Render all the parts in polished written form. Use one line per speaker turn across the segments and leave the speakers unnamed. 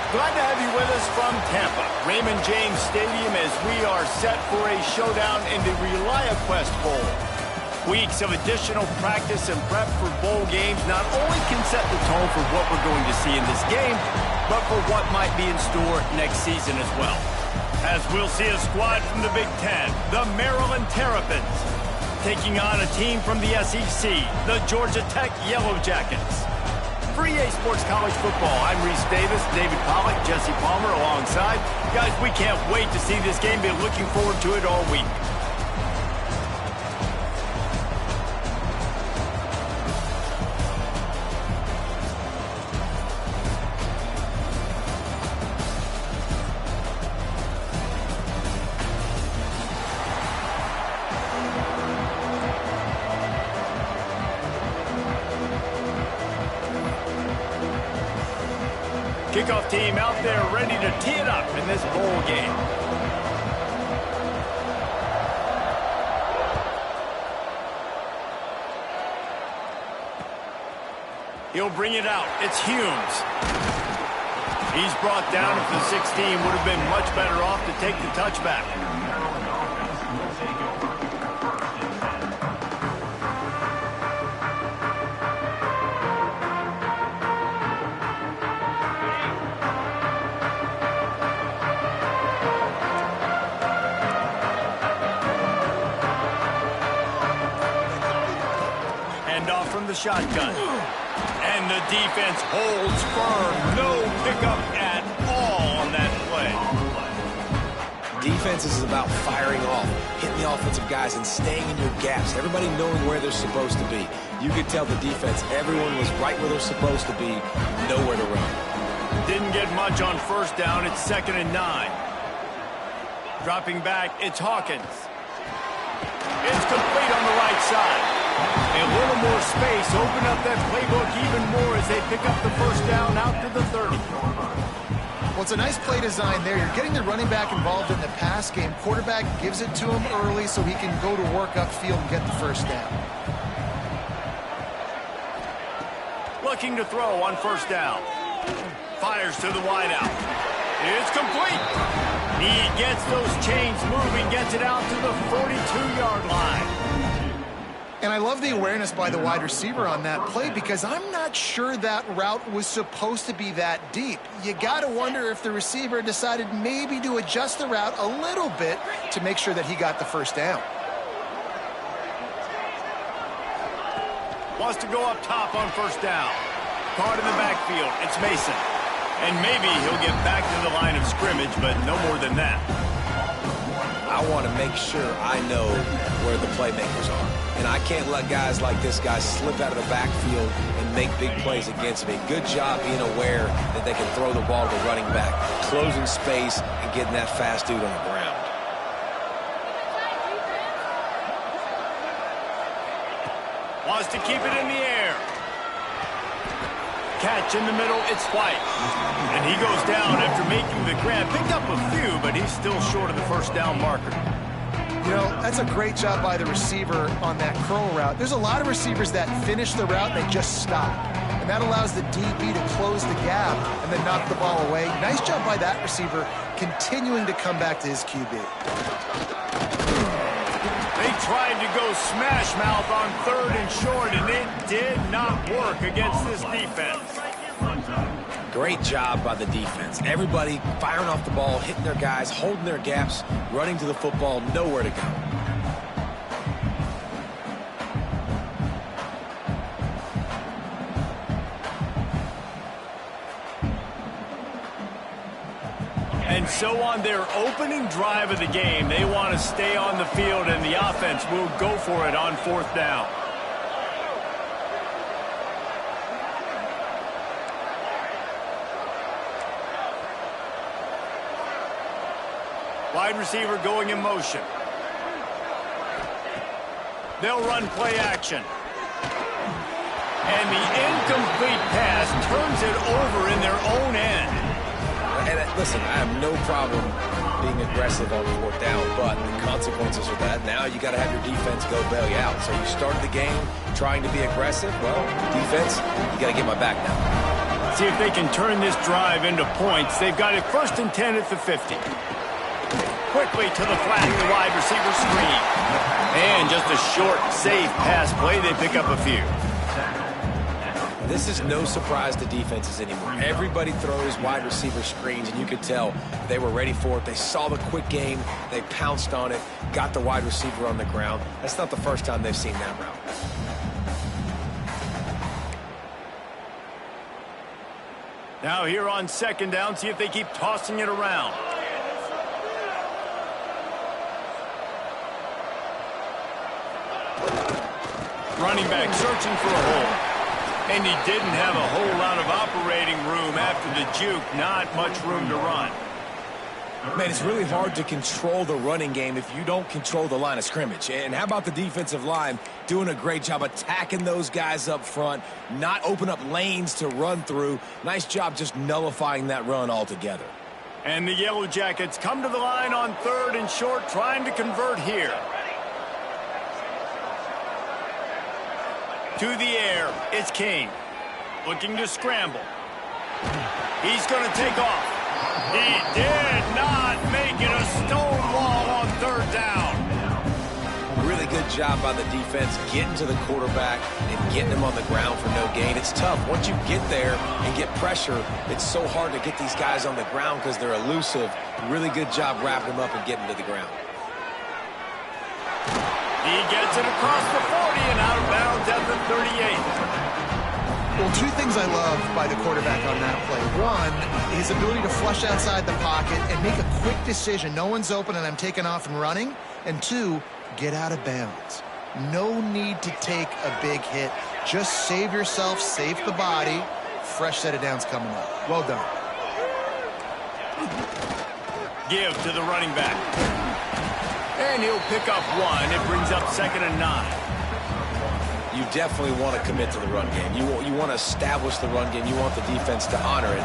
Glad to have you with us from Tampa, Raymond James Stadium, as we are set for a showdown in the ReliaQuest Bowl. Weeks of additional practice and prep for bowl games not only can set the tone for what we're going to see in this game, but for what might be in store next season as well. As we'll see a squad from the Big Ten, the Maryland Terrapins, taking on a team from the SEC, the Georgia Tech Yellow Jackets. For EA Sports College Football, I'm Reese Davis, David Pollack, Jesse Palmer alongside. Guys, we can't wait to see this game. Been looking forward to it all week. Kickoff team out there ready to tee it up in this bowl game. He'll bring it out. It's Humes. He's brought down at the 16. Would have been much better off to take the touchback. From the shotgun. And the defense holds firm. No pickup at all on that play.
Defense is about firing off, hitting the offensive guys and staying in your gaps. Everybody knowing where they're supposed to be. You could tell the defense, everyone was right where they're supposed to be, nowhere to run.
Didn't get much on first down. It's 2nd and 9. Dropping back, it's Hawkins. It's complete on the right side. A little more space, open up that playbook even more as they pick up the first down out to the 30.
Well, it's a nice play design there. You're getting the running back involved in the pass game. Quarterback gives it to him early so he can go to work upfield and get the first down.
Looking to throw on first down. Fires to the wideout. It's complete. He gets those chains moving, gets it out to the 42-yard line.
And I love the awareness by the wide receiver on that play because I'm not sure that route was supposed to be that deep. You got to wonder if the receiver decided maybe to adjust the route a little bit to make sure that he got the first down.
Wants to go up top on first down. Caught in the backfield. It's Mason. And maybe he'll get back to the line of scrimmage, but no more than that.
I want to make sure I know where the playmakers are. And I can't let guys like this guy slip out of the backfield and make big plays against me. Good job being aware that they can throw the ball to the running back, closing space, and getting that fast dude on the ground.
Wants to keep it in the air. Catch in the middle, it's White. And he goes down after making the grab. Picked up a few, but he's still short of the first down marker.
You know, that's a great job by the receiver on that curl route. There's a lot of receivers that finish the route and they just stop. And that allows the DB to close the gap and then knock the ball away. Nice job by that receiver continuing to come back to his QB.
They tried to go smash mouth on 3rd and short, and it did not work against this defense.
Great job by the defense. Everybody firing off the ball, hitting their guys, holding their gaps, running to the football, nowhere to go.
And so on their opening drive of the game, they want to stay on the field, and the offense will go for it on 4th down. Wide receiver going in motion. They'll run play action. And the incomplete pass turns it over in their own end.
And listen, I have no problem being aggressive on 4th down, but the consequences of that, now you got to have your defense go bail you out. So you started the game trying to be aggressive. Well, defense, you got to get my back now.
see if they can turn this drive into points. They've got it 1st and 10 at the 50. Quickly to the flat, the wide receiver screen. And just a short, safe pass play. They pick up a few.
This is no surprise to defenses anymore. Everybody throws wide receiver screens, and you could tell they were ready for it. They saw the quick game. They pounced on it, got the wide receiver on the ground. That's not the first time they've seen that route.
Now here on 2nd down, see if they keep tossing it around. Running back searching for a hole. And he didn't have a whole lot of operating room after the juke. Not much room to run.
Man, it's really hard to control the running game if you don't control the line of scrimmage. And how about the defensive line doing a great job attacking those guys up front, not open up lanes to run through. Nice job just nullifying that run altogether.
And the Yellow Jackets come to the line on 3rd and short, trying to convert here. To the air, it's King. Looking to scramble. He's going to take off. He did not make it a stonewall on 3rd down.
Really good job by the defense getting to the quarterback and getting him on the ground for no gain. It's tough. Once you get there and get pressure, it's so hard to get these guys on the ground because they're elusive. Really good job wrapping them up and getting to the ground.
He gets it across the 40 and out of bounds at the 38.
Well, 2 things I love by the quarterback on that play. 1, his ability to flush outside the pocket and make a quick decision. No one's open and I'm taking off and running. And 2, get out of bounds. No need to take a big hit. Just save yourself, save the body. Fresh set of downs coming up. Well done.
Give to the running back. And he'll pick up 1. It brings up 2nd and 9.
You definitely want to commit to the run game. You want to establish the run game. You want the defense to honor it.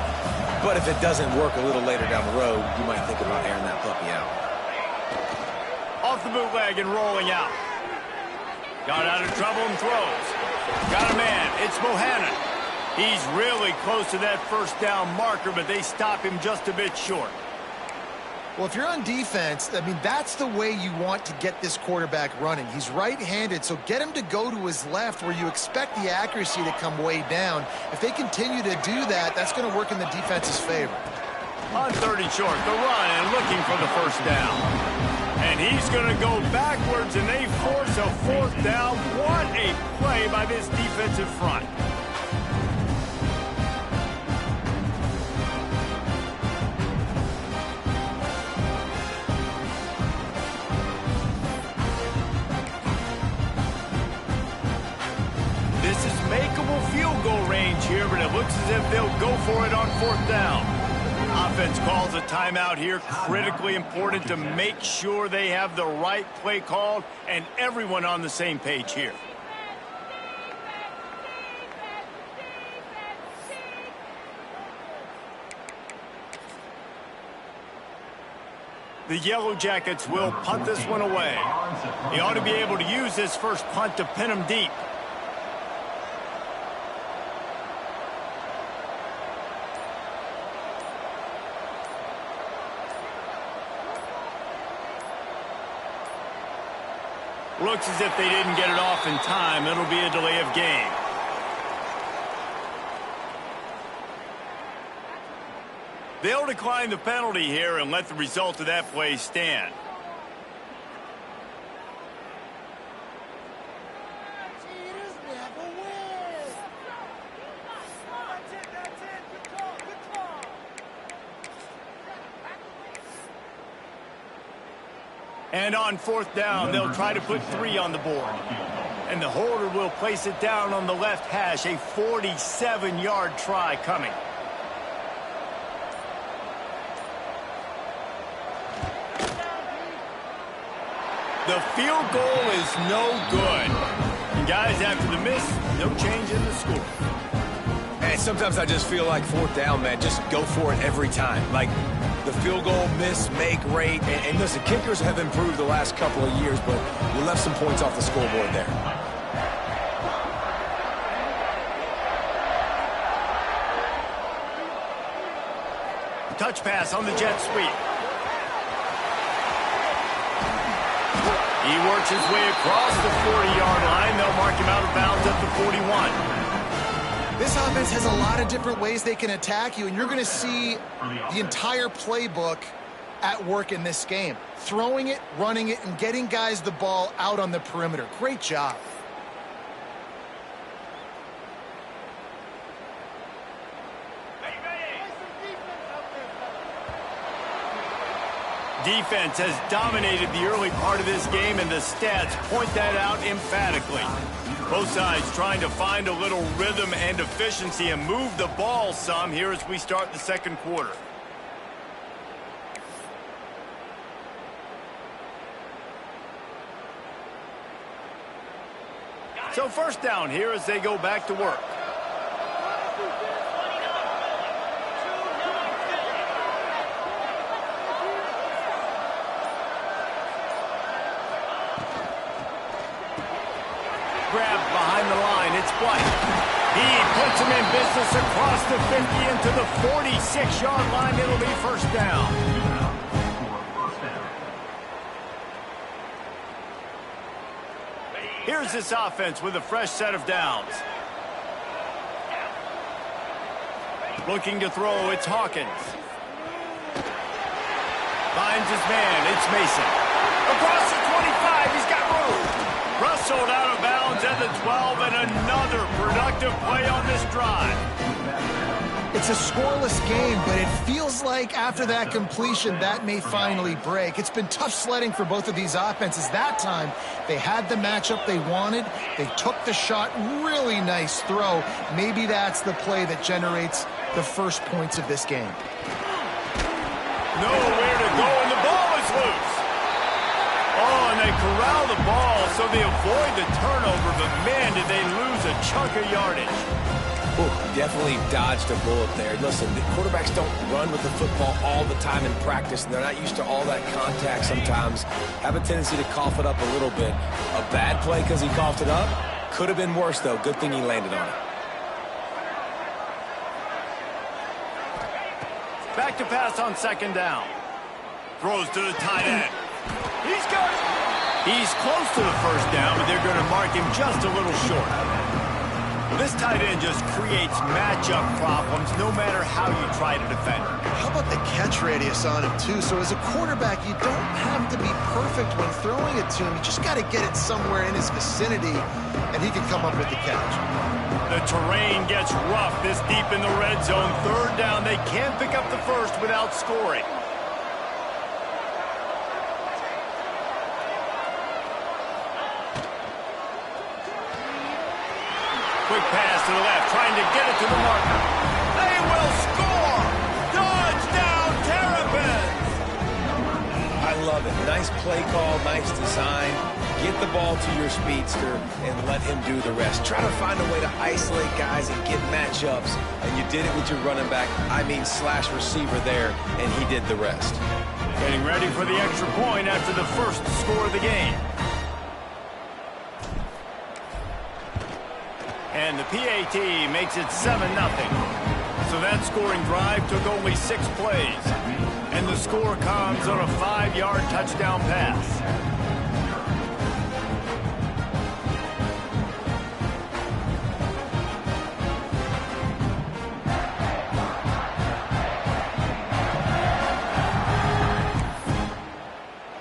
But if it doesn't work a little later down the road, you might think about airing that puppy out.
Off the bootleg and rolling out. Got out of trouble and throws. Got a man. It's Bohannon. He's really close to that 1st down marker, but they stop him just a bit short.
Well, if you're on defense, I mean, that's the way you want to get this quarterback running. He's right-handed, so get him to go to his left where you expect the accuracy to come way down. If they continue to do that, that's going to work in the defense's favor.
On 3rd and short, the run and looking for the 1st down. And he's going to go backwards, and they force a 4th down. What a play by this defensive front. Field goal range here, but it looks as if they'll go for it on 4th down. Offense calls a timeout here. Critically important to make sure they have the right play called and everyone on the same page here. The Yellow Jackets will punt this one away. He ought to be able to use this first punt to pin him deep. Looks as if they didn't get it off in time. It'll be a delay of game. They'll decline the penalty here and let the result of that play stand. And on 4th down, they'll try to put 3 on the board. And the holder will place it down on the left hash. A 47-yard try coming. The field goal is no good. And guys, after the miss, no change in the score.
And sometimes I just feel like 4th down, man, just go for it every time. Like, the field goal miss, make rate. And listen, kickers have improved the last couple of years, but you left some points off the scoreboard there.
Touch pass on the jet sweep. He works his way across the 40-yard line. They'll mark him out of bounds at the 41.
This offense has a lot of different ways they can attack you, and you're going to see the entire playbook at work in this game. Throwing it, running it, and getting guys the ball out on the perimeter. Great job.
Defense has dominated the early part of this game, and the stats point that out emphatically. Both sides trying to find a little rhythm and efficiency and move the ball some here as we start the second quarter. So first down here as they go back to work. Grab behind the line. It's White. He puts him in business across the 50 into the 46-yard line. It'll be first down. Here's this offense with a fresh set of downs. Looking to throw, it's Hawkins. Finds his man, it's Mason. Across the 25, he's got room. Rustled out of bounds at the 12, and another productive play on this drive.
It's a scoreless game, but it feels like after that completion, that may finally break. It's been tough sledding for both of these offenses. That time, they had the matchup they wanted. They took the shot. Really nice throw. Maybe that's the play that generates the first points of this game.
Nowhere to go, and the ball is loose. Oh, and they corral the ball, so they avoid the turnover, but man, did they lose a chunk of yardage.
Ooh, definitely dodged a bullet there. Listen, the quarterbacks don't run with the football all the time in practice, and they're not used to all that contact sometimes. Have a tendency to cough it up a little bit. A bad play because he coughed it up? Could have been worse, though. Good thing he landed on it.
Back to pass on second down. Throws to the tight end. He's got it. He's close to the first down, but they're going to mark him just a little short. This tight end just creates matchup problems no matter how you try to defend him.
How about the catch radius on him, too? So as a quarterback, you don't have to be perfect when throwing it to him. You just got to get it somewhere in his vicinity, and he can come up with the catch.
The terrain gets rough this deep in the red zone. Third down, they can't pick up the first without scoring. Quick pass to the left, trying to get it to the marker. They will score! Touchdown, Terrapins!
I love it. Nice play call, nice design. Get the ball to your speedster and let him do the rest. Try to find a way to isolate guys and get matchups, and you did it with your running back, slash receiver there, and he did the rest.
Getting ready for the extra point after the first score of the game. And the PAT makes it 7-0. So that scoring drive took only 6 plays. And the score comes on a 5-yard touchdown pass.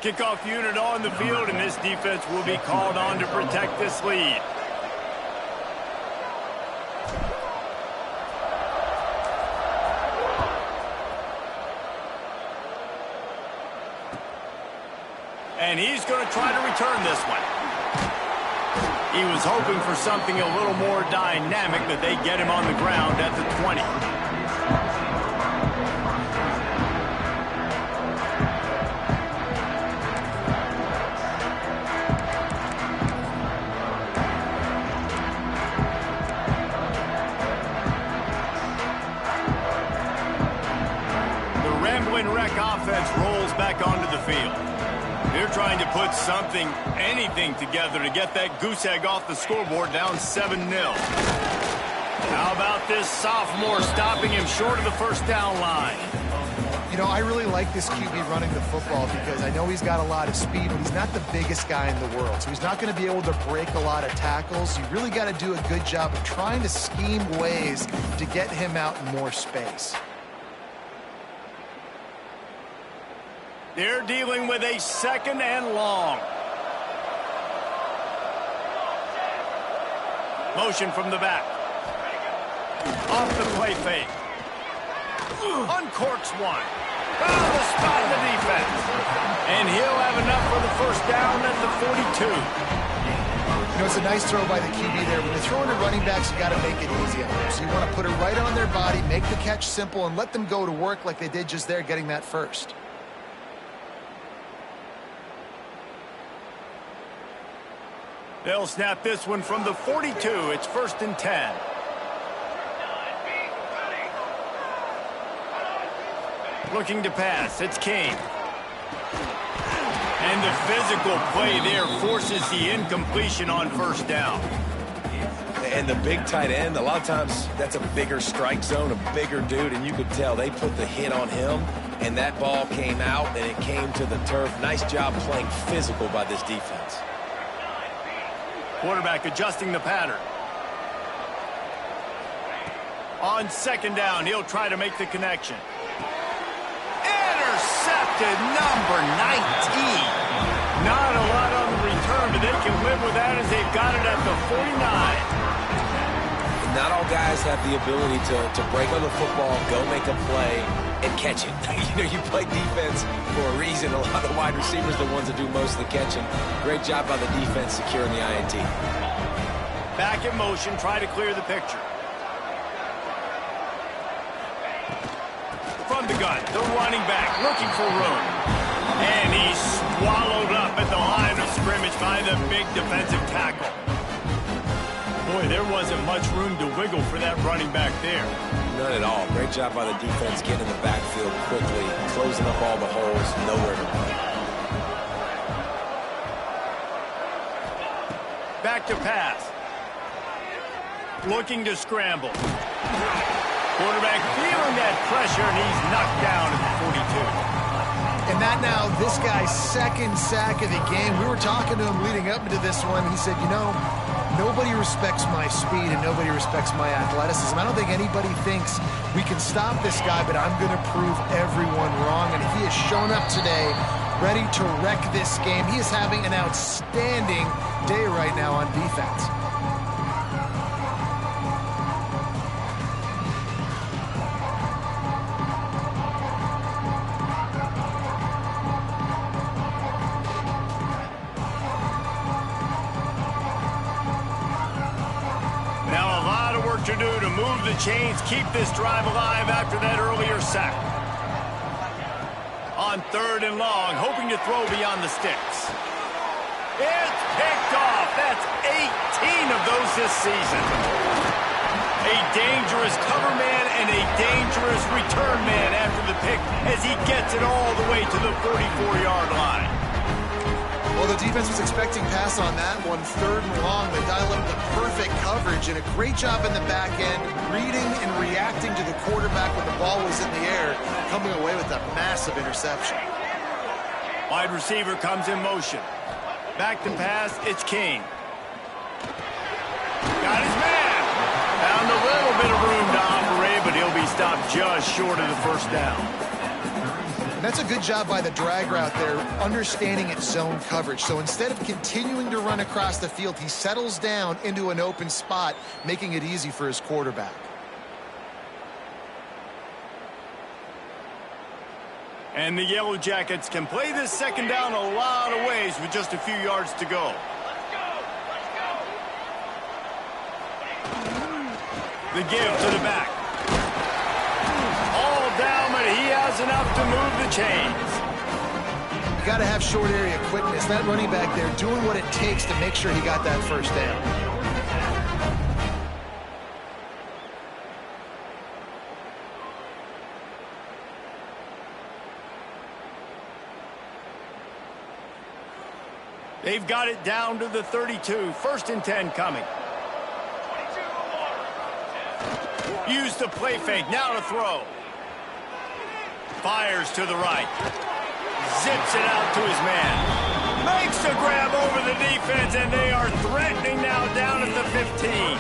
Kickoff unit on the field, and this defense will be called on to protect this lead. And he's going to try to return this one. He was hoping for something a little more dynamic, but they get him on the ground at the 20. The Ramblin' Wreck offense rolls back onto the field. They're trying to put something, anything together to get that goose egg off the scoreboard, down 7-0. How about this sophomore stopping him short of the first down line?
You know, I really like this QB running the football because I know he's got a lot of speed, but he's not the biggest guy in the world. So he's not going to be able to break a lot of tackles. You really got to do a good job of trying to scheme ways to get him out in more space.
They're dealing with a 2nd and long. Motion from the back. Off the play fake. Uncorks one. Found the spot in the defense. And he'll have enough for the first down at the 42.
You know, it's a nice throw by the QB there. When you're throwing to running backs, you got to make it easy on them. So you want to put it right on their body, make the catch simple, and let them go to work like they did just there, getting that first.
They'll snap this one from the 42. It's 1st and 10. Looking to pass. It's King. And the physical play there forces the incompletion on 1st down.
And the big tight end, a lot of times that's a bigger strike zone, a bigger dude, and you could tell they put the hit on him, and that ball came out, and it came to the turf. Nice job playing physical by this defense.
Quarterback adjusting the pattern. On 2nd down, he'll try to make the connection. Intercepted, number 19. Not a lot on the return, but they can live with that as they've got it at the 49.
Not all guys have the ability to break on the football, go make a play, and catch it. You know, you play defense for a reason. A lot of wide receivers are the ones that do most of the catching. Great job by the defense securing the INT.
Back in motion, try to clear the picture. From the gun, the running back looking for room. And he's swallowed up at the line of scrimmage by the big defensive tackle. Boy, there wasn't much room to wiggle for that running back there.
None at all. Great job by the defense getting in the backfield quickly, closing up all the holes, nowhere to run.
Back to pass. Looking to scramble. Quarterback feeling that pressure, and he's knocked down at the 42.
And that now, this guy's 2nd sack of the game. We were talking to him leading up into this one. He said, you know, nobody respects my speed and nobody respects my athleticism. I don't think anybody thinks we can stop this guy, but I'm going to prove everyone wrong. And he has shown up today ready to wreck this game. He is having an outstanding day right now on defense.
To do to move the chains, keep this drive alive after that earlier sack. On 3rd and long, hoping to throw beyond the sticks. It's picked off. That's 18 of those this season. A dangerous cover man and a dangerous return man after the pick as he gets it all the way to the 44-yard line.
Well, the defense was expecting pass on that one. 3rd and long, they dial up the perfect coverage and a great job in the back end, reading and reacting to the quarterback when the ball was in the air, coming away with a massive interception.
Wide receiver comes in motion. Back to pass, it's King. Got his man. Found a little bit of room to operate, but he'll be stopped just short of the 1st down.
That's a good job by the drag route there, understanding its zone coverage. So instead of continuing to run across the field, he settles down into an open spot, making it easy for his quarterback.
And the Yellow Jackets can play this 2nd down a lot of ways with just a few yards to go. The give to the back. Down, but he has enough to move the chains.
You got to have short area quickness. That running back there doing what it takes to make sure he got that 1st down.
They've got it down to the 32. 1st and 10 coming. Use the play fake. Now to throw. Fires to the right. Zips it out to his man. Makes a grab over the defense, and they are threatening now down at the 15.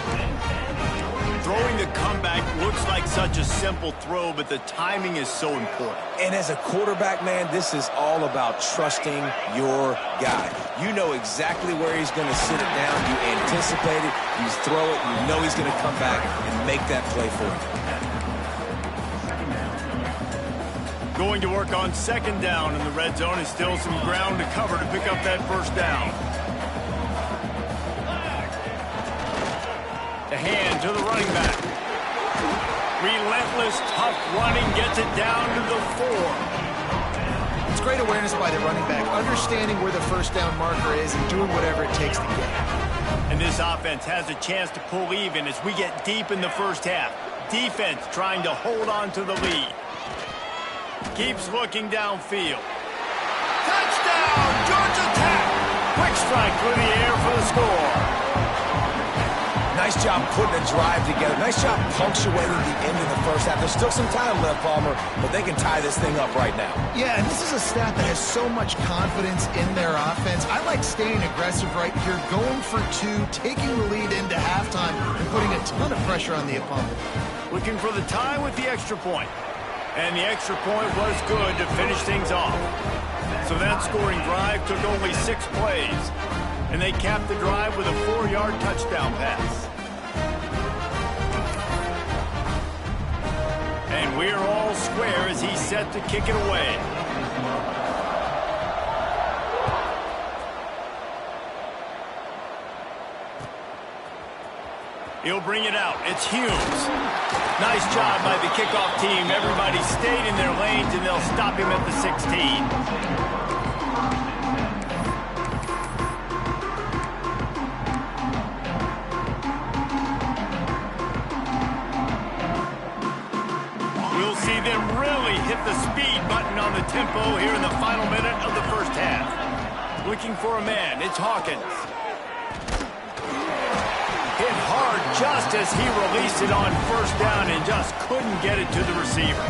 Throwing the comeback looks like such a simple throw, but the timing is so important.
And as a quarterback, man, this is all about trusting your guy. You know exactly where he's going to sit it down. You anticipate it. You throw it. You know he's going to come back and make that play for you.
Going to work on second down in the red zone, and still some ground to cover to pick up that first down. The hand to the running back. Relentless, tough running, gets it down to the 4.
It's great awareness by the running back, understanding where the first down marker is and doing whatever it takes to get it.
And this offense has a chance to pull even as we get deep in the first half. Defense trying to hold on to the lead. Keeps looking downfield. Touchdown, Georgia Tech! Quick strike through the air for the score.
Nice job putting a drive together. Nice job punctuating the end of the first half. There's still some time left, Palmer, but they can tie this thing up right now.
Yeah, and this is a staff that has so much confidence in their offense. I like staying aggressive right here, going for 2, taking the lead into halftime, and putting a ton of pressure on the opponent.
Looking for the tie with the extra point. And the extra point was good to finish things off. So that scoring drive took only 6 plays. And they capped the drive with a 4-yard touchdown pass. And we're all square as he's set to kick it away. He'll bring it out. It's Humes. Nice job by the kickoff team. Everybody stayed in their lanes, and they'll stop him at the 16. We'll see them really hit the speed button on the tempo here in the final minute of the first half. Looking for a man. It's Hawkins. Hit hard just as he released it on first down and just couldn't get it to the receiver.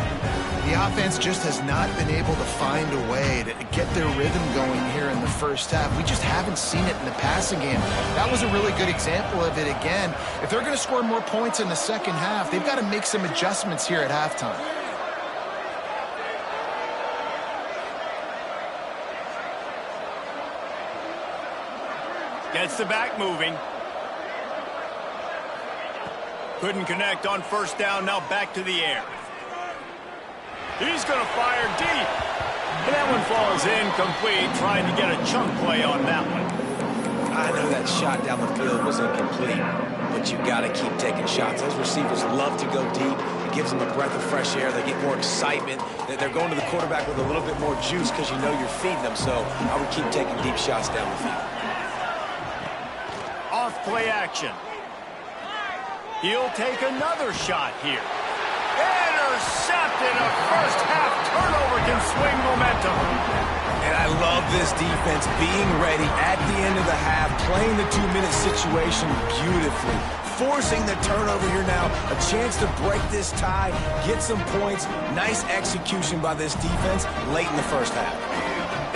The offense just has not been able to find a way to get their rhythm going here in the first half. We just haven't seen it in the passing game. That was a really good example of it again. If they're going to score more points in the second half, they've got to make some adjustments here at halftime.
Gets the back moving. Couldn't connect on first down, now back to the air. He's going to fire deep. And that one falls incomplete, trying to get a chunk play on that one.
I know that shot down the field was incomplete, but you got to keep taking shots. Those receivers love to go deep. It gives them a breath of fresh air. They get more excitement. They're going to the quarterback with a little bit more juice because you know you're feeding them. So I would keep taking deep shots down the field.
Off play action. He'll take another shot here. Intercepted. A first half turnover can swing momentum.
And I love this defense being ready at the end of the half, playing the 2-minute situation beautifully, forcing the turnover here now, a chance to break this tie, get some points. Nice execution by this defense late in the first half.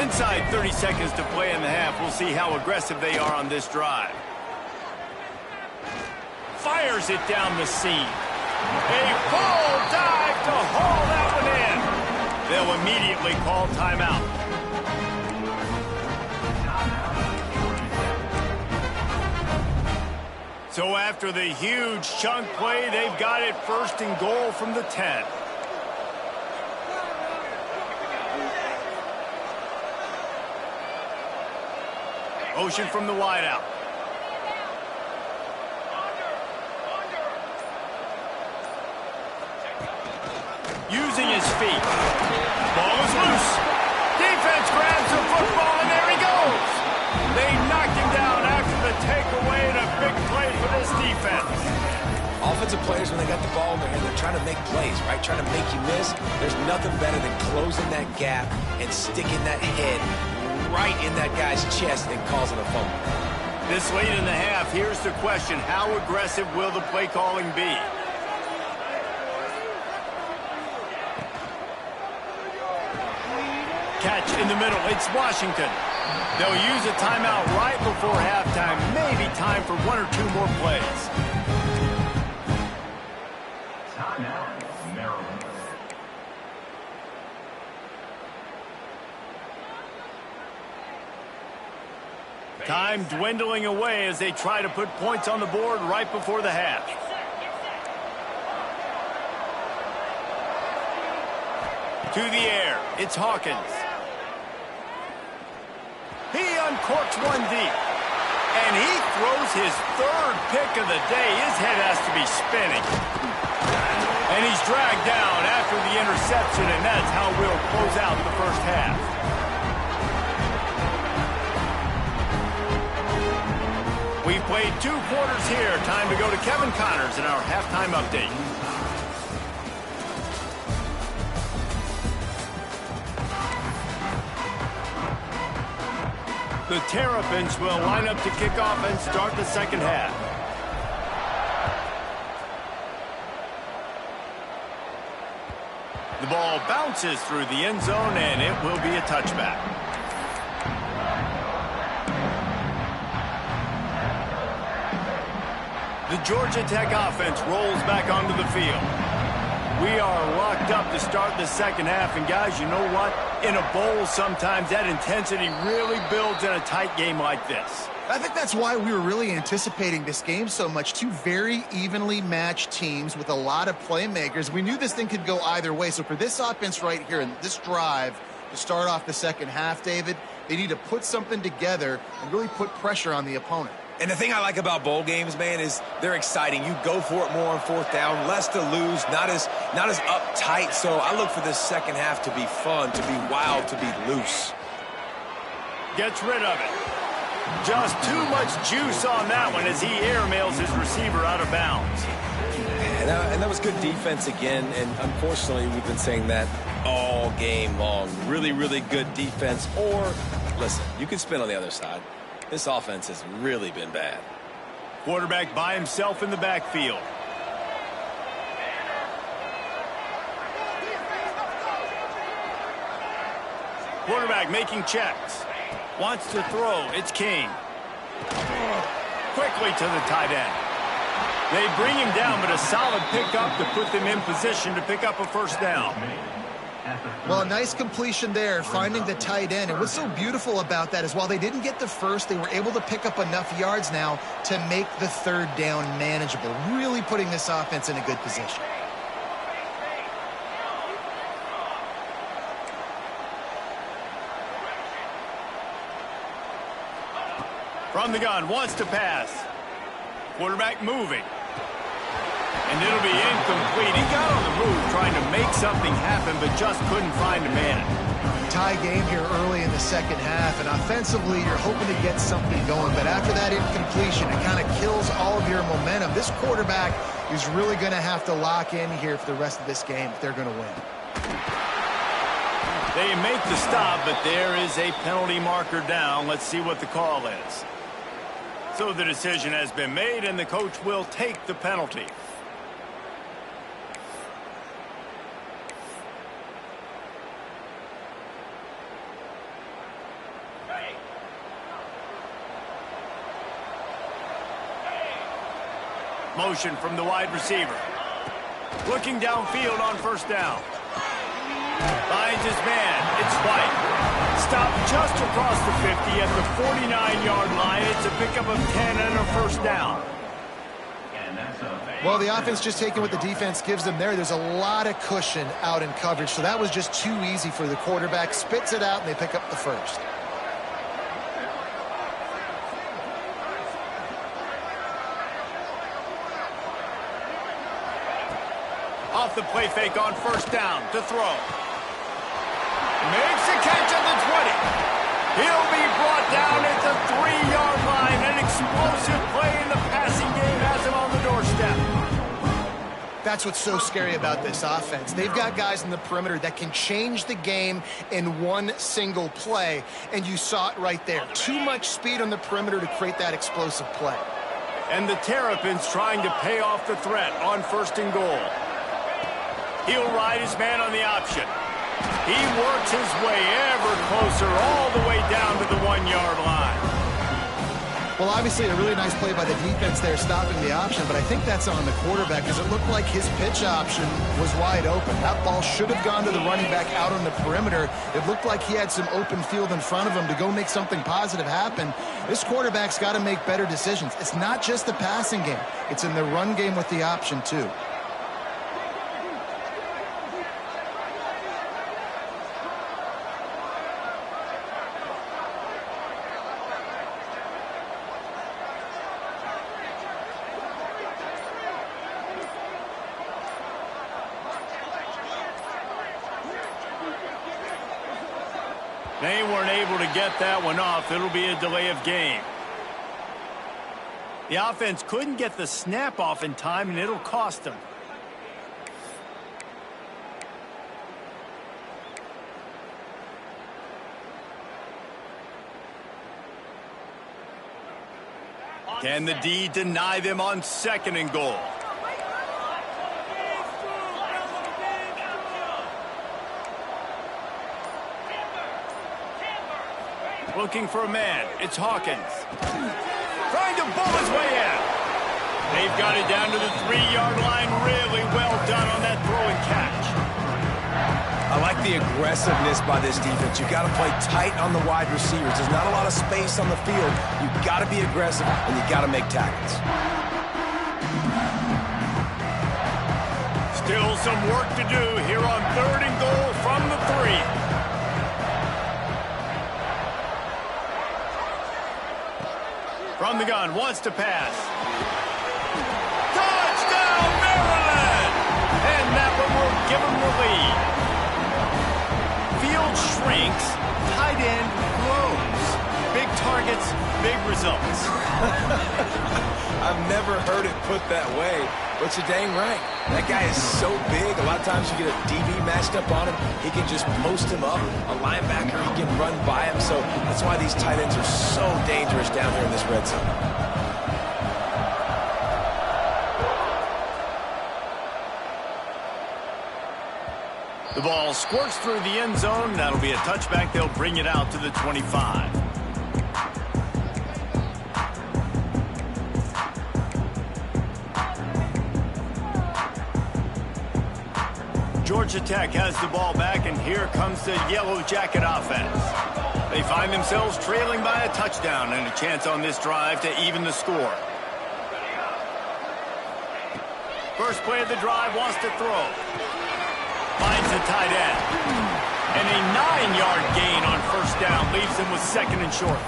Inside 30 seconds to play in the half. We'll see how aggressive they are on this drive. Fires it down the seam. A full dive to haul that one in. They'll immediately call timeout. So after the huge chunk play, they've got it first and goal from the 10. Motion from the wideout. Using his feet. Ball is loose. Defense grabs the football, and there he goes. They knocked him down after the takeaway, and a big play for this defense.
Offensive players, when they got the ball in their hand, they're trying to make plays, right? Trying to make you miss. There's nothing better than closing that gap and sticking that head right in that guy's chest and causing a fumble.
This late in the half, here's the question. How aggressive will the play calling be? catch in the middle. It's Washington. They'll use a timeout right before halftime. Maybe time for one or two more plays.
Timeout, Maryland.
Time dwindling away as they try to put points on the board right before the half. To the air, it's Hawkins. He uncorks one deep. And he throws his third pick of the day. His head has to be spinning. And he's dragged down after the interception, and that's how we'll close out the first half. We've played 2 quarters here. Time to go to Kevin Connors in our halftime update. The Terrapins will line up to kick off and start the second half. The ball bounces through the end zone, and it will be a touchback. The Georgia Tech offense rolls back onto the field. We are locked up to start the second half, and guys, you know what? In a bowl, sometimes that intensity really builds in a tight game like this.
I think that's why we were really anticipating this game so much. 2 very evenly matched teams with a lot of playmakers. We knew this thing could go either way. So for this offense right here and this drive to start off the second half, David, they need to put something together and really put pressure on the opponent.
And the thing I like about bowl games, man, is they're exciting. You go for it more on 4th down, less to lose, not as uptight. So I look for this second half to be fun, to be wild, to be loose.
Gets rid of it. Just too much juice on that one as he airmails his receiver out of bounds.
And that was good defense again. And unfortunately, we've been saying that all game long. Really, really good defense. Or, listen, you can spin on the other side. This offense has really been bad.
Quarterback by himself in the backfield. Quarterback making checks. Wants to throw. It's King. Quickly to the tight end. They bring him down, but a solid pickup to put them in position to pick up a first down.
Well, a nice completion there, finding the tight end. And what's so beautiful about that is while they didn't get the first, they were able to pick up enough yards now to make the 3rd down manageable, really putting this offense in a good position.
From the gun, wants to pass. Quarterback moving. And it'll be incomplete. He got on the move trying to make something happen, but just couldn't find a man.
Tie game here early in the second half, and offensively, you're hoping to get something going. But after that incompletion, it kind of kills all of your momentum. This quarterback is really going to have to lock in here for the rest of this game if they're going to win.
They make the stop, but there is a penalty marker down. Let's see what the call is. So the decision has been made, and the coach will take the penalty. Motion from the wide receiver. Looking downfield on first down. Finds his man. It's White. Stopped just across the 50 at the 49-yard line. It's a pickup of 10 and a first down.
Well, the offense just taking what the defense gives them there. There's a lot of cushion out in coverage, so that was just too easy for the quarterback. Spits it out, and they pick up the first.
Off the play fake on first down to throw. Makes the catch at the 20. He'll be brought down at the 3-yard line. An explosive play in the passing game has him on the doorstep.
That's what's so scary about this offense. They've got guys in the perimeter that can change the game in one single play, and you saw it right there. Too much speed on the perimeter to create that explosive play.
And the Terrapins trying to pay off the threat on first and goal. He'll ride his man on the option. He works his way ever closer all the way down to the 1-yard line.
Well, obviously a really nice play by the defense there stopping the option, but I think that's on the quarterback because it looked like his pitch option was wide open. That ball should have gone to the running back out on the perimeter. It looked like he had some open field in front of him to go make something positive happen. This quarterback's got to make better decisions. It's not just the passing game. It's in the run game with the option, too.
They weren't able to get that one off. It'll be a delay of game. The offense couldn't get the snap off in time, and it'll cost them. Can the D deny them on 2nd and goal? Looking for a man. It's Hawkins. Trying to bull his way out. They've got it down to the 3-yard line. Really well done on that throw and catch.
I like the aggressiveness by this defense. You've got to play tight on the wide receivers. There's not a lot of space on the field. You've got to be aggressive, and you've got to make tackles.
Still some work to do here on 3rd and goal from the 3. From the gun, wants to pass. Touchdown, Maryland! And that one will give them the lead. Field shrinks, tight end grows. Big targets, big results.
I've never heard it put that way, but you're dang right. That guy is so big. A lot of times you get a DB matched up on him. He can just post him up. A linebacker, he can run by him. So that's why these tight ends are so dangerous down here in this red zone.
The ball squirts through the end zone. That'll be a touchback. They'll bring it out to the 25. Georgia Tech has the ball back, and here comes the Yellow Jacket offense. They find themselves trailing by a touchdown and a chance on this drive to even the score. First play of the drive, wants to throw. Finds the tight end. And a 9-yard gain on 1st down leaves them with 2nd and short.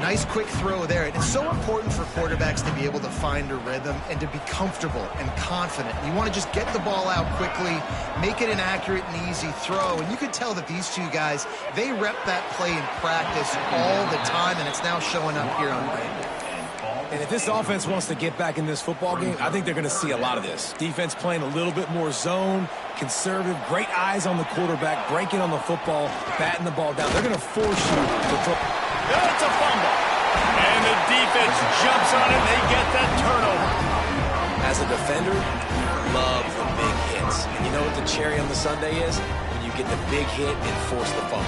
Nice quick throw there. It's so important for quarterbacks to be able to find a rhythm and to be comfortable and confident. You want to just get the ball out quickly, make it an accurate and easy throw. And you can tell that these two guys, they rep that play in practice all the time, and it's now showing up here on Brandon.
And if this offense wants to get back in this football game, I think they're going to see a lot of this. Defense playing a little bit more zone, conservative, great eyes on the quarterback, breaking on the football, batting the ball down. They're going to force you to throw.
It's a fumble. And the defense jumps on it. They get that turnover.
As a defender, love the big hits. And you know what the cherry on the sundae is? When you get the big hit and force the fumble.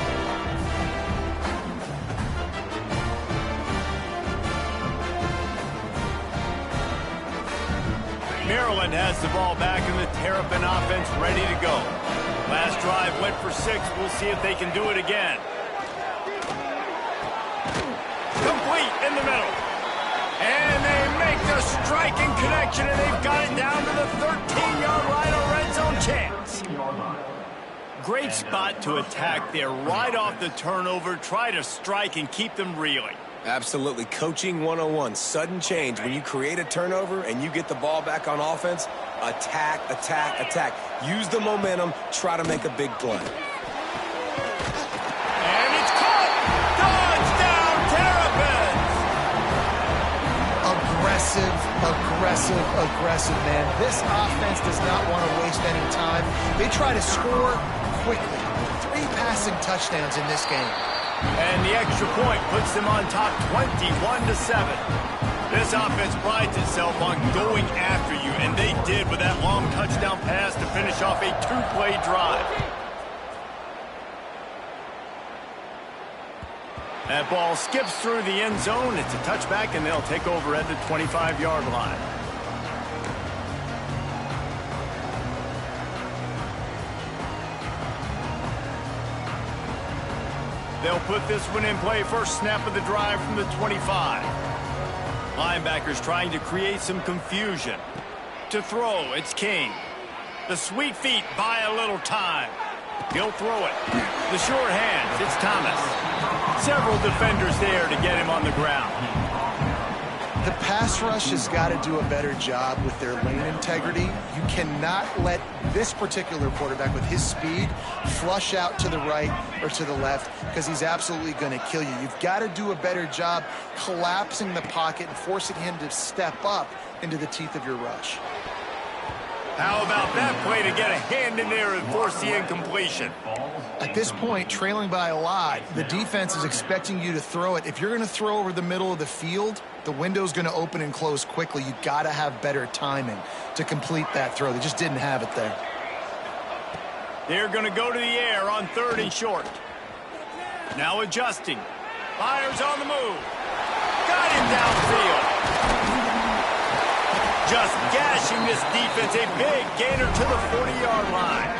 Maryland has the ball back in the Terrapin offense ready to go. Last drive went for 6. We'll see if they can do it again. Complete in the middle. And they make the striking connection, and they've got it down to the 13-yard line, a red zone chance. Great spot to attack there right off the turnover. Try to strike and keep them reeling.
Absolutely. Coaching 101. Sudden change. When you create a turnover and you get the ball back on offense, attack, attack, attack. Use the momentum. Try to make a big play.
And it's caught! Touchdown, Terrapins!
Aggressive, man. This offense does not want to waste any time. They try to score quickly. 3 passing touchdowns in this game.
And the extra point puts them on top 21-7. This offense prides itself on going after you, and they did with that long touchdown pass to finish off a 2-play drive. That ball skips through the end zone. It's a touchback, and they'll take over at the 25-yard line. They'll put this one in play. First snap of the drive from the 25. Linebackers trying to create some confusion. To throw, it's King. The sweet feet buy a little time. He'll throw it. The short hands, it's Thomas. Several defenders there to get him on the ground.
The pass rush has got to do a better job with their lane integrity. You cannot let this particular quarterback with his speed flush out to the right or to the left because he's absolutely going to kill you. You've got to do a better job collapsing the pocket and forcing him to step up into the teeth of your rush.
How about that play to get a hand in there and force the incompletion?
At this point, trailing by a lot, the defense is expecting you to throw it. If you're going to throw over the middle of the field, the window's going to open and close quickly. You've got to have better timing to complete that throw. They just didn't have it there.
They're going to go to the air on 3rd and short. Now adjusting. Fires on the move. Got him downfield. Just gashing this defense. A big gainer to the 40-yard line.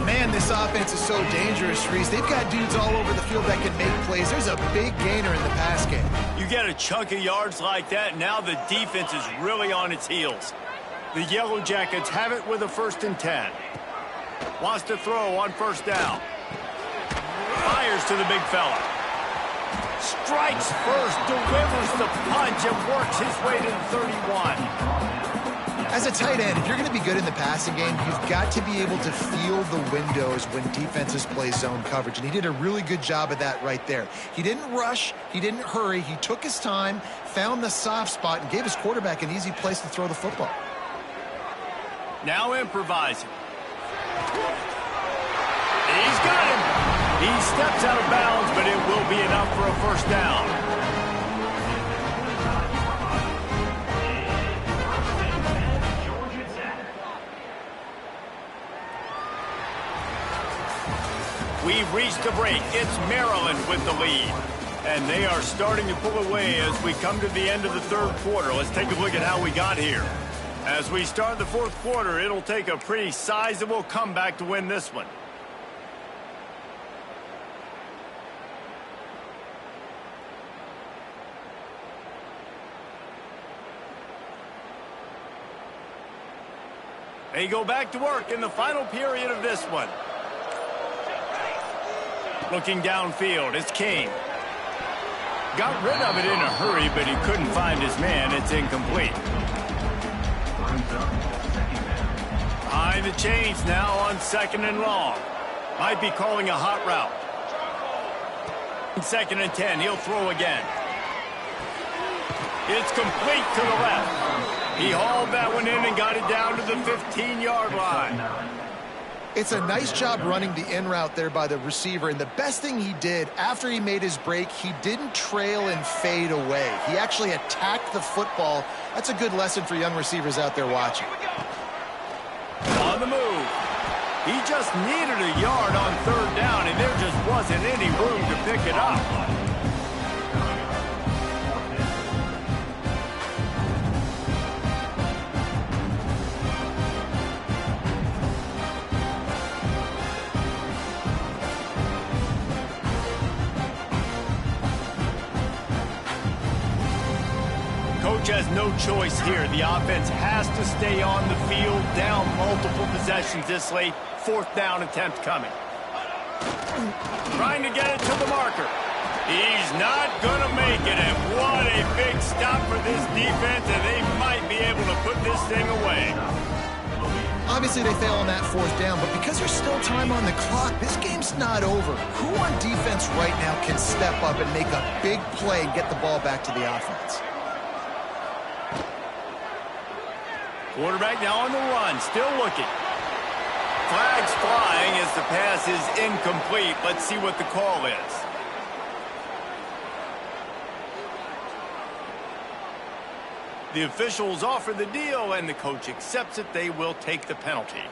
Man, this offense is so dangerous, Reese. They've got dudes all over the field that can make plays. There's a big gainer in the pass game.
You get a chunk of yards like that, now the defense is really on its heels. The Yellow Jackets have it with a 1st and 10. Wants to throw on 1st down. Fires to the big fella. Strikes first, delivers the punch, and works his way to the 31.
As a tight end, if you're going to be good in the passing game, you've got to be able to feel the windows when defenses play zone coverage, and he did a really good job of that right there. He didn't rush, he didn't hurry, he took his time, found the soft spot, and gave his quarterback an easy place to throw the football.
Now improvising. He's got him. He steps out of bounds, but it will be enough for a 1st down. We've reached a break. It's Maryland with the lead. And they are starting to pull away as we come to the end of the 3rd quarter. Let's take a look at how we got here. As we start the 4th quarter, it'll take a pretty sizable comeback to win this one. They go back to work in the final period of this one. Looking downfield, it's King. Got rid of it in a hurry, but he couldn't find his man. It's incomplete. Behind the chains now on 2nd and long. Might be calling a hot route. 2nd and 10, he'll throw again. It's complete to the left. He hauled that one in and got it down to the 15-yard line.
It's a nice job running the in route there by the receiver, and the best thing he did after he made his break, he didn't trail and fade away. He actually attacked the football. That's a good lesson for young receivers out there watching.
On the move. He just needed a yard on 3rd down, and there just wasn't any room to pick it up. Coach has no choice here. The offense has to stay on the field, down multiple possessions this late. 4th down attempt coming. Trying to get it to the marker. He's not going to make it, and what a big stop for this defense, and they might be able to put this thing away.
Obviously, they fail on that 4th down, but because there's still time on the clock, this game's not over. Who on defense right now can step up and make a big play and get the ball back to the offense?
Quarterback now on the run, still looking. Flags flying as the pass is incomplete. Let's see what the call is. The officials offer the deal, and the coach accepts it. They will take the penalty.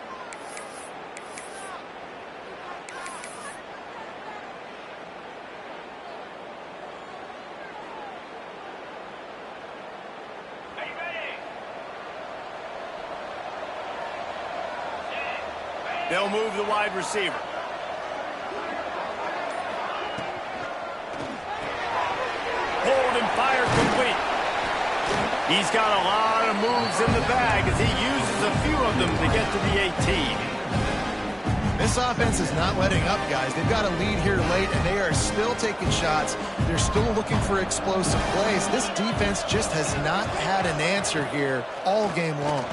They'll move the wide receiver. Hold and fire complete. He's got a lot of moves in the bag as he uses a few of them to get to the 18.
This offense is not letting up, guys. They've got a lead here late, and they are still taking shots. They're still looking for explosive plays. This defense just has not had an answer here all game long.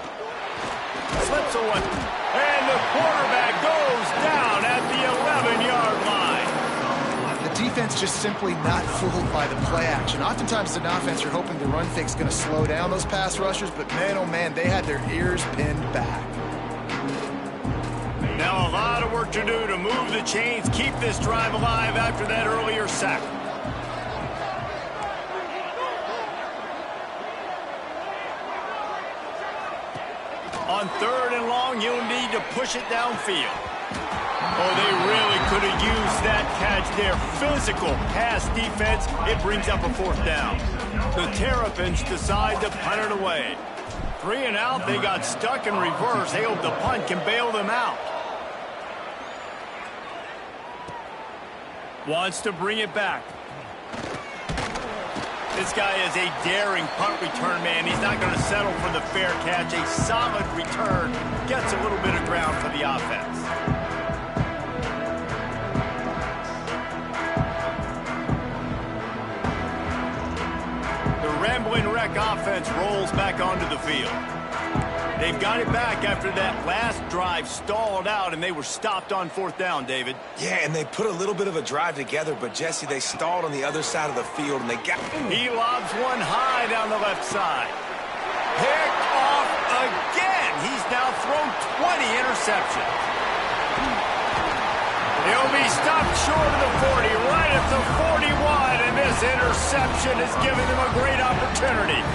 Slips a one, and the quarterback goes down at the 11-yard line.
The defense just simply not fooled by the play action. Oftentimes, an offense, you're hoping the run fake's going to slow down those pass rushers, but man, oh man, they had their ears pinned back.
Now a lot of work to do to move the chains, keep this drive alive after that earlier sack. On 3rd and long, you'll need to push it downfield. Oh, they really could have used that catch there. Physical pass defense, it brings up a 4th down. The Terrapins decide to punt it away. 3 and out, they got stuck in reverse. They hope the punt can bail them out. Wants to bring it back. This guy is a daring punt return man. He's not going to settle for the fair catch. A solid return gets a little bit of ground for the offense. The Rambling Wreck offense rolls back onto the field. They've got it back after that last drive stalled out, and they were stopped on 4th down, David.
Yeah, and they put a little bit of a drive together, but, Jesse, they stalled on the other side of the field, and they got...
He lobs one high down the left side. Picked off again. He's now thrown 20 interceptions. He'll be stopped short of the 40, right at the 41, and this interception has given them a great opportunity.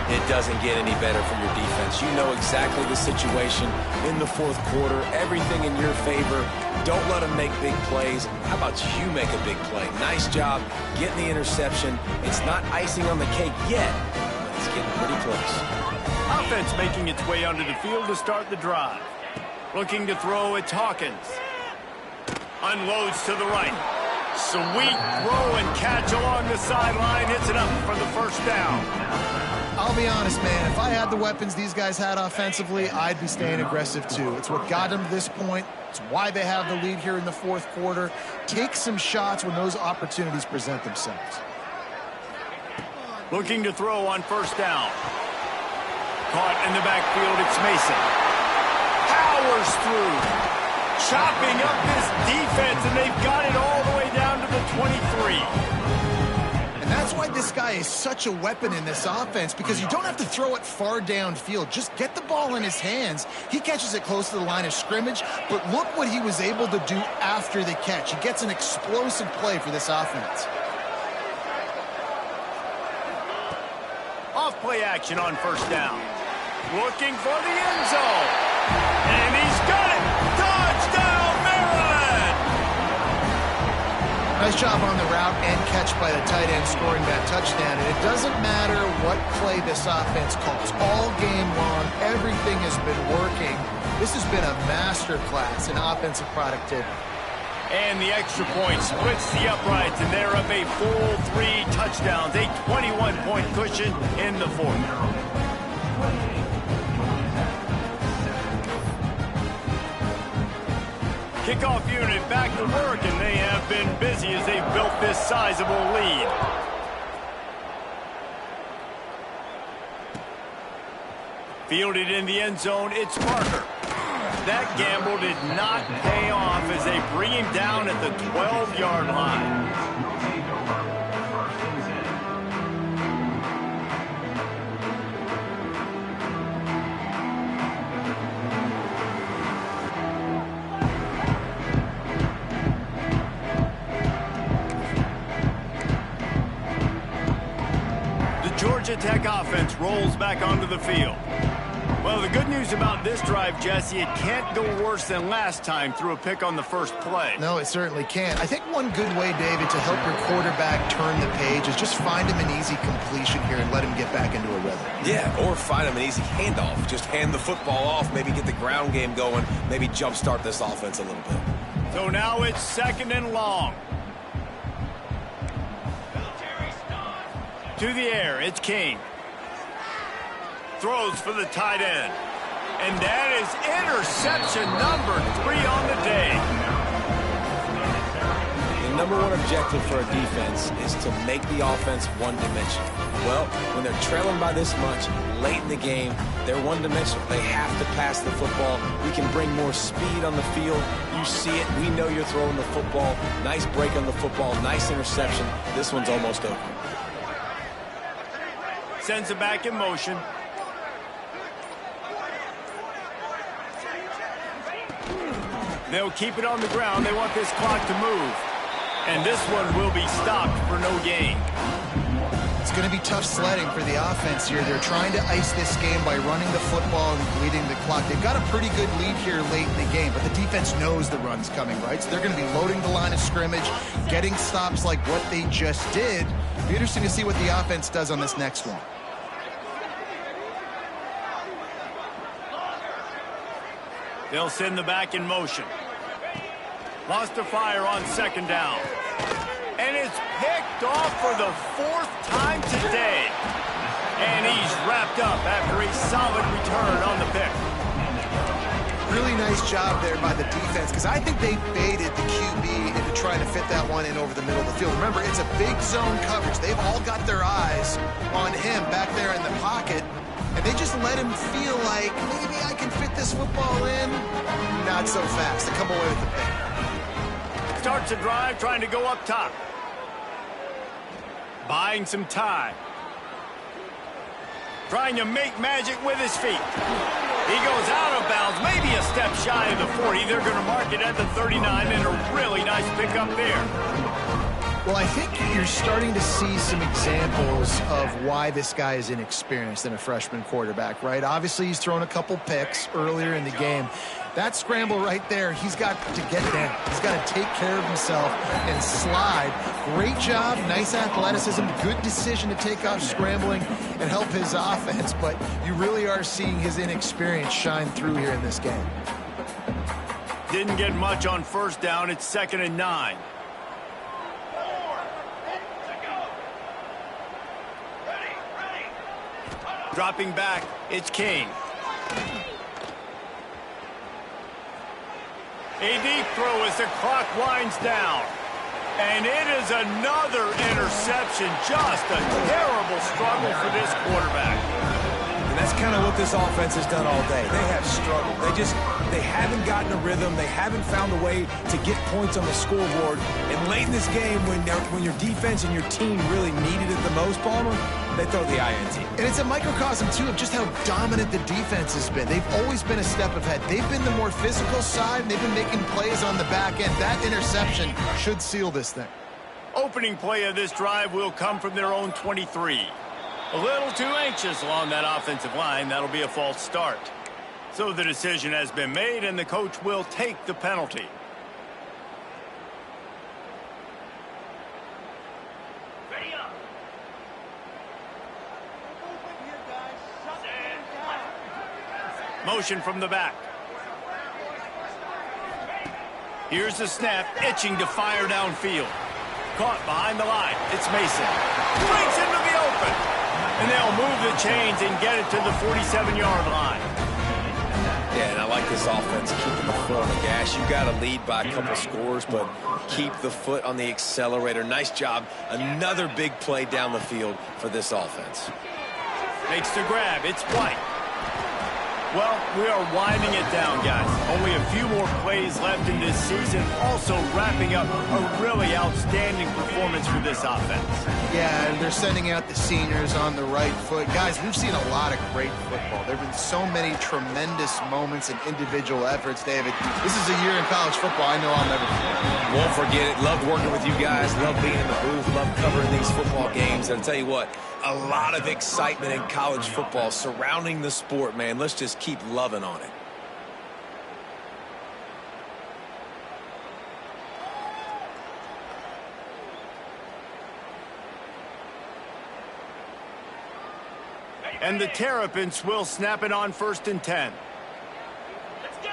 It doesn't get any better for your defense. You know exactly the situation in the 4th quarter. Everything in your favor. Don't let them make big plays. How about you make a big play? Nice job getting the interception. It's not icing on the cake yet, but it's getting pretty close.
Offense making its way onto the field to start the drive. Looking to throw, it's Hawkins. Unloads to the right. Sweet throw and catch along the sideline. Hits it up for the 1st down.
I'll be honest, man, if I had the weapons these guys had offensively, I'd be staying aggressive too. It's what got them to this point. It's why they have the lead here in the 4th quarter. Take some shots when those opportunities present themselves.
Looking to throw on 1st down. Caught in the backfield, it's Mason. Powers through. Chopping up this defense, and they've got it all the way down to the 23.
That's why this guy is such a weapon in this offense, because you don't have to throw it far downfield. Just get the ball in his hands. He catches it close to the line of scrimmage, but look what he was able to do after the catch. He gets an explosive play for this offense.
Off play action on 1st down. Looking for the end zone. And he's got it. Touchdown, Maryland!
Nice job on the route and catch by the tight end scoring that touchdown. And it doesn't matter what play this offense calls. All game long, everything has been working. This has been a masterclass in offensive productivity.
And the extra point splits the uprights, and they're up a full 3 touchdowns, a 21-point cushion in the 4th. Kickoff unit back to work, and they have been busy as they've built this sizable lead. Fielded in the end zone, it's Parker. That gamble did not pay off as they bring him down at the 12-yard line. Georgia Tech offense rolls back onto the field. Well, the good news about this drive, Jesse, it can't go worse than last time through a pick on the first play.
No, it certainly can't. I think one good way, David, to help your quarterback turn the page is just find him an easy completion here and let him get back into a rhythm.
Yeah, or find him an easy handoff. Just hand the football off, maybe get the ground game going, maybe jumpstart this offense a little bit.
So now it's 2nd and long. To the air, it's King. Throws for the tight end. And that is interception number 3 on the day.
The number one objective for a defense is to make the offense one-dimensional. Well, when they're trailing by this much, late in the game, they're one-dimensional. They have to pass the football. We can bring more speed on the field. You see it. We know you're throwing the football. Nice break on the football. Nice interception. This one's almost over.
Sends it back in motion. They'll keep it on the ground. They want this clock to move. And this one will be stopped for no gain.
It's going to be tough sledding for the offense here. They're trying to ice this game by running the football and bleeding the clock. They've got a pretty good lead here late in the game, but the defense knows the run's coming, right? So they're going to be loading the line of scrimmage, getting stops like what they just did. It'll be interesting to see what the offense does on this next one.
They'll send the back in motion. Lost to fire on 2nd down. And it's picked off for the 4th time today. And he's wrapped up after a solid return on the pick.
Really nice job there by the defense, because I think they baited the QB into trying to fit that one in over the middle of the field. Remember, it's a big zone coverage. They've all got their eyes on him back there in the pocket. And they just let him feel like, maybe I can fit this football in. Not so fast. They come away with the pick.
Starts a drive trying to go up top. Buying some time. Trying to make magic with his feet. He goes out of bounds, maybe a step shy of the 40. They're going to mark it at the 39, and a really nice pickup there.
Well, I think you're starting to see some examples of why this guy is inexperienced in a freshman quarterback, right? Obviously, he's thrown a couple picks earlier in the game. That scramble right there, he's got to get down. He's got to take care of himself and slide. Great job, nice athleticism, good decision to take off scrambling and help his offense, but you really are seeing his inexperience shine through here in this game.
Didn't get much on 1st down. It's 2nd and 9. Dropping back, it's King. A deep throw as the clock winds down. And it is another interception. Just a terrible struggle for this quarterback.
And that's kind of what this offense has done all day. They have struggled. They haven't gotten a rhythm. They haven't found a way to get points on the scoreboard. And late in this game, when your defense and your team really needed it the most, Palmer, they throw the INT.
And it's a microcosm, too, of just how dominant the defense has been. They've always been a step ahead. They've been the more physical side, and they've been making plays on the back end. That interception should seal this thing.
Opening play of this drive will come from their own 23. A little too anxious along that offensive line. That'll be a false start. So the decision has been made, and the coach will take the penalty. Motion from the back. Here's the snap, itching to fire downfield. Caught behind the line. It's Mason. Breaks into the open. And they'll move the chains and get it to the 47-yard line.
Yeah, and I like this offense keeping the foot on the gas. You've got to lead by a couple scores, but keep the foot on the accelerator. Nice job. Another big play down the field for this offense.
Makes the grab. It's White. Well, we are winding it down, guys. Only a few more plays left in this season, also wrapping up a really outstanding performance for this offense.
Yeah, and they're sending out the seniors on the right foot. Guys, we've seen a lot of great football. There have been so many tremendous moments and individual efforts, David. This is a year in college football I know I'll never forget.
Won't forget it. Loved working with you guys. Loved being in the booth. Loved covering these football games. And I'll tell you what, a lot of excitement in college football surrounding the sport, man. Let's just keep loving on it.
And the Terrapins will snap it on 1st and 10.
Let's go!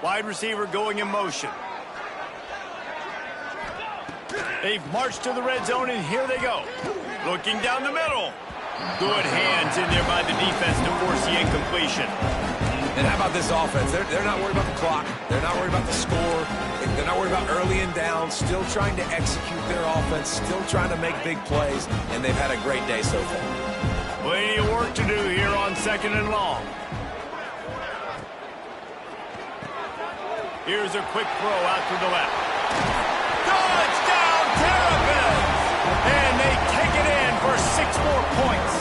Wide receiver going in motion. They've marched to the red zone, and here they go. Looking down the middle. Good hands in there by the defense to force the incompletion.
And how about this offense? They're not worried about the clock. They're not worried about the score. They're not worried about early and down. Still trying to execute their offense. Still trying to make big plays. And they've had a great day so far.
Plenty of work to do here on 2nd and long. Here's a quick throw out to the left. Touchdown, Terrapins! And they take it in for 6 more points.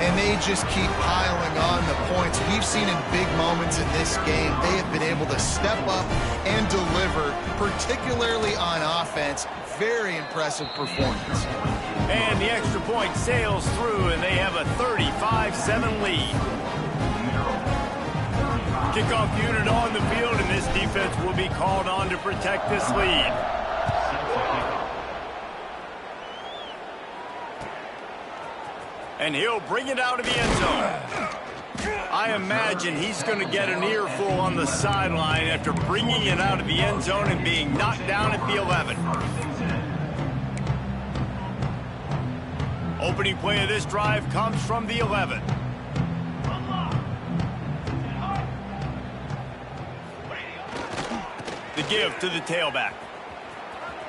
And they just keep piling on the points. We've seen in big moments in this game, they have been able to step up and deliver, particularly on offense. Very impressive performance.
And the extra point sails through, and they have a 35-7 lead. Kickoff unit on the field, and this defense will be called on to protect this lead. And he'll bring it out of the end zone. I imagine he's going to get an earful on the sideline after bringing it out of the end zone and being knocked down at the 11. Opening play of this drive comes from the 11. The give to the tailback.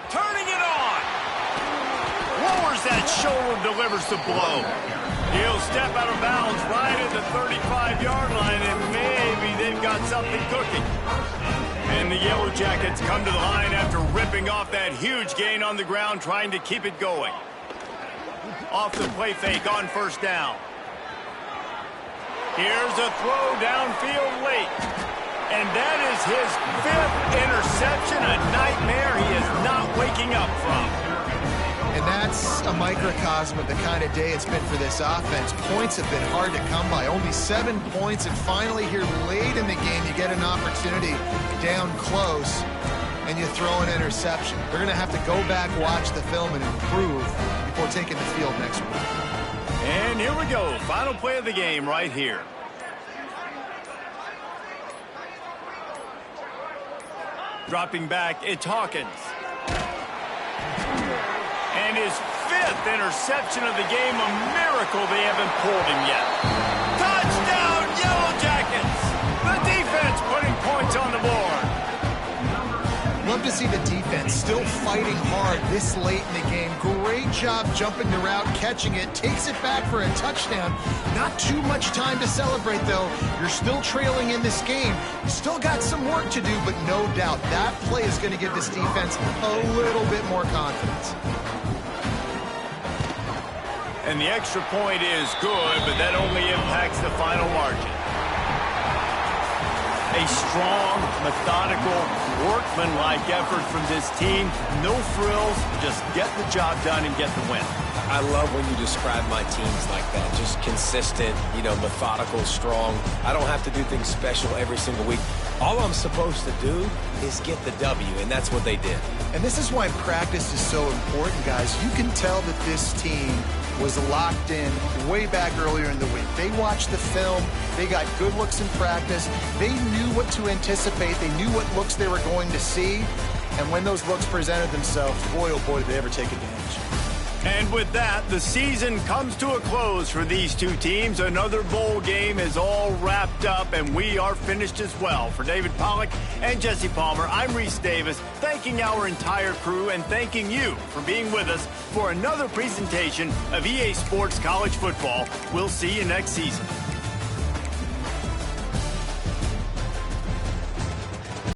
Turning it on. Lowers that shoulder, delivers the blow. He'll step out of bounds right at the 35-yard line, and maybe they've got something cooking. And the Yellow Jackets come to the line after ripping off that huge gain on the ground, trying to keep it going. Off the play fake on 1st down. Here's a throw downfield late. And that is his 5th interception, a nightmare he is not waking up from.
And that's a microcosm of the kind of day it's been for this offense. Points have been hard to come by. Only 7 points, and finally here late in the game, you get an opportunity down close, and you throw an interception. They're going to have to go back, watch the film, and improve before taking the field next week.
And here we go. Final play of the game right here. Dropping back, it's Hawkins. And his 5th interception of the game, a miracle they haven't pulled him yet. Touchdown, Yellow Jackets! The defense putting points on the board.
Love to see the defense still fighting hard this late in the game. Great job jumping the route, catching it, takes it back for a touchdown. Not too much time to celebrate, though. You're still trailing in this game. You still got some work to do, but no doubt that play is going to give this defense a little bit more confidence.
And the extra point is good, but that only impacts the final margin. A strong, methodical, workmanlike effort from this team. No frills, just get the job done and get the win.
I love when you describe my teams like that. Just consistent, methodical, strong. I don't have to do things special every single week. All I'm supposed to do is get the W, and that's what they did.
And this is why practice is so important, guys. You can tell that this team was locked in way back earlier in the week. They watched the film. They got good looks in practice. They knew what to anticipate. They knew what looks they were going to see. And when those looks presented themselves, boy, oh boy, did they ever take advantage.
And with that, the season comes to a close for these two teams. Another bowl game is all wrapped up, and we are finished as well. For David Pollack and Jesse Palmer, I'm Reese Davis, thanking our entire crew and thanking you for being with us for another presentation of EA Sports College Football. We'll see you next season.